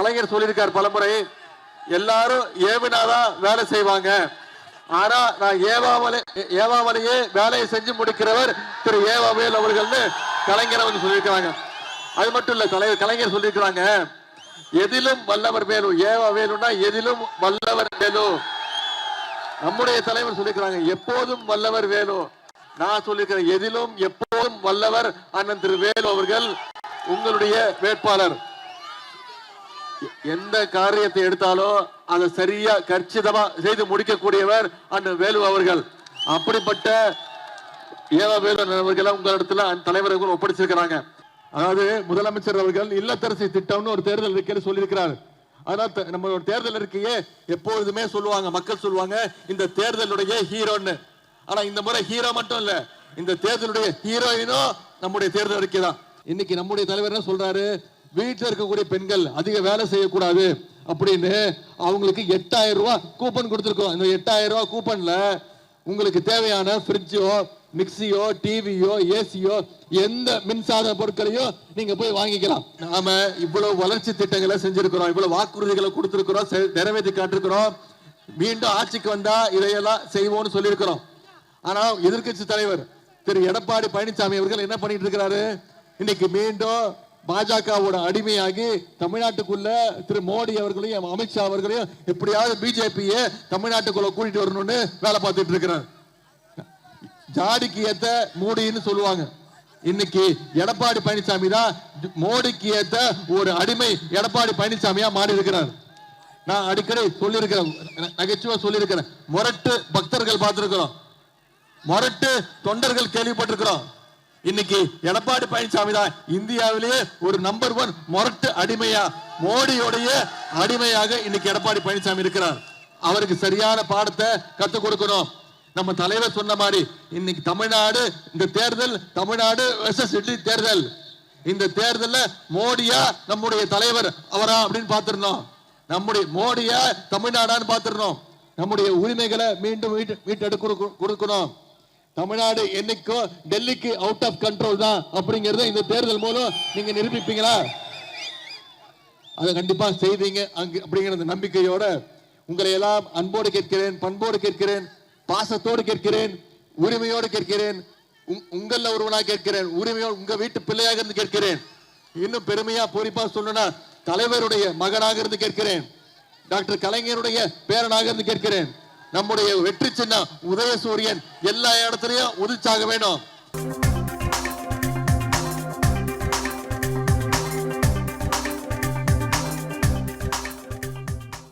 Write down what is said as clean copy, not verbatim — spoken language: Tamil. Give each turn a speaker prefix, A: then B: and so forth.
A: கலைஞர் சொல்லியிருக்கார் பலமுறை, எல்லாரும் ஏவினாதான் வேலை செய்வாங்க, ஆனா நான் ஏவாமலையே வேலையை செஞ்சு முடிக்கிறவர் திரு ஏவாவேல் அவர்கள்னு கலைஞர் அவங்க சொல்லியிருக்கிறாங்க. அது மட்டும் இல்ல, கலைஞர் சொல்லியிருக்கிறாங்க, எதிலும் வல்லவர் வேலு. ஏவாவேலுன்னா எதிலும் வல்லவர் வேலு. நம்முடைய தலைவர் சொல்லியிருக்கிறாங்க, எப்போதும் வல்லவர் வேலு. நான் சொல்லியிருக்கிறேன், எதிலும் எப்போதும் வல்லவர் அண்ணன் திரு வேலு அவர்கள் உங்களுடைய வேட்பாளர். எந்த காரியத்தை எடுத்தாலும் அதை சரியா கச்சிதமா செய்து முடிக்கக்கூடியவர் அண்ணன் வேலு அவர்கள். அப்படிப்பட்ட ஏவாவேலு அவர்களை உங்களிடத்துல தலைவர்கள் ஒப்படைச்சிருக்கிறாங்க. அதாவது முதலமைச்சர் அவர்கள் இல்லத்தரசி திட்டம்னு ஒரு தேர்தல் அறிக்கையில சொல்லியிருக்கிறார். அதனால நம்ம தேர்தல் அறிக்கையே எப்பொழுதுமே சொல்லுவாங்க, மக்கள் சொல்லுவாங்க இந்த தேர்தலுடைய ஹீரோன்னு. ஆனா இந்த முறை ஹீரோ மட்டும் இல்ல, இந்த தேர்தலுடைய ஹீரோயினும் நம்முடைய தேர்தல் அறிக்கை தான். இன்னைக்கு நம்முடைய தலைவர் என்ன சொல்றாரு, வீட்டில் இருக்கக்கூடிய பெண்கள் அதிக வேலை செய்யக்கூடாது அப்படின்னு அவங்களுக்கு 8000 ரூபாய் கூப்பன் கொடுத்துருக்கோம். இந்த 8000 ரூபாய் கூப்பன்ல உங்களுக்கு தேவையான ஃப்ரிட்ஜோ, மிக்சியோ, டிவியோ, ஏசியோ, எந்த மின்சார பொருட்களையோ நீங்க போய் வாங்கிக்கலாம். நாம இவ்வளவு வளர்ச்சி திட்டங்களை செஞ்சிருக்கிறோம், இவ்வளவு வாக்குறுதிகளை கொடுத்திருக்கிறோம், நிறைவேற்றி காட்டிருக்கிறோம். மீண்டும் ஆட்சிக்கு வந்தா இதையெல்லாம் செய்வோம்னு சொல்லியிருக்கிறோம். ஆனா எதிர்கட்சி தலைவர் திரு எடப்பாடி பழனிசாமி அவர்கள் என்ன பண்ணிட்டு இருக்கிறாரு, இன்னைக்கு மீண்டும் பாஜகவோட அடிமையாகி தமிழ்நாட்டுக்குள்ள திரு மோடி அவர்களையும் அமித்ஷா அவர்களையும் எப்படியாவது பிஜேபியை தமிழ்நாட்டுக்குள்ள கூட்டிட்டு வரணும்னு வேலை பார்த்துட்டு இருக்கிறார். ஜாடிக்கு ஏத்த மோடின்னு சொல்லுவாங்க. இன்னைக்கு எடப்பாடி பழனிசாமி தான் மோடிக்கு ஏத்த ஒரு அடிமை எடப்பாடி பழனிசாமியா மாறி இருக்கிறார். நான் அடிக்கடி சொல்லியிருக்கிறேன், நகைச்சுவா சொல்லியிருக்கிறேன், முரட்டு பக்தர்கள் பார்த்திருக்கிறோம், முரட்டு தொண்டர்கள் கேள்விப்பட்டிருக்கிறோம். இன்னைக்கு எடப்பாடி பழனிசாமி தான் இந்தியாவிலேயே ஒரு நம்பர் 1 முரட்டு அடிமையா, மோடியோடைய அடிமையாக இன்னைக்கு எடப்பாடி பழனிசாமி இருக்கிறார். அவருக்கு சரியான பாடத்தை கத்துக் கொடுக்கணும். நம்ம தலைவர் சொன்ன மாதிரி இன்னைக்கு தமிழ்நாடு, இந்த தேர்தல் தமிழ்நாடு வெர்சஸ் டெல்லி தேர்தல். இந்த தேர்தல்ல மோடியா நம்முடைய தலைவர் அவரா அப்படின்னு பார்த்திருந்தோம், நம்முடைய மோடியா தமிழ்நாடான்னு பார்த்திருந்தோம். நம்முடைய உரிமைகளை மீண்டும் மீட்டெடுக்க கொடுக்கணும். தமிழ்நாடு என்னைக்கும் டெல்லிக்கு அவுட் ஆஃப் கண்ட்ரோல் தான் அப்படிங்கறத இந்த தேர்தல் மூலம் நீங்க நிரூபிப்பீங்களா? அதை கண்டிப்பா செய்வீங்க அப்படிங்கிற நம்பிக்கையோட உங்களை எல்லாம் அன்போடு கேட்கிறேன், பண்போடு கேட்கிறேன், பாசத்தோடு கேட்கிறேன், உரிமையோடு கேட்கிறேன், உங்கள ஒருவனா கேட்கிறேன், உரிமையோடு உங்க வீட்டு பிள்ளையாக இருந்து கேட்கிறேன். இன்னும் பெருமையா பொறிப்பா சொல்லணும்னா தலைவருடைய மகனாக இருந்து கேட்கிறேன், டாக்டர் கலைஞருடைய பேரனாக இருந்து கேட்கிறேன். நம்முடைய வெற்றி சின்னம் உதயசூரியன் எல்லா இடத்துலயும் உதிச்சாக வேணும்.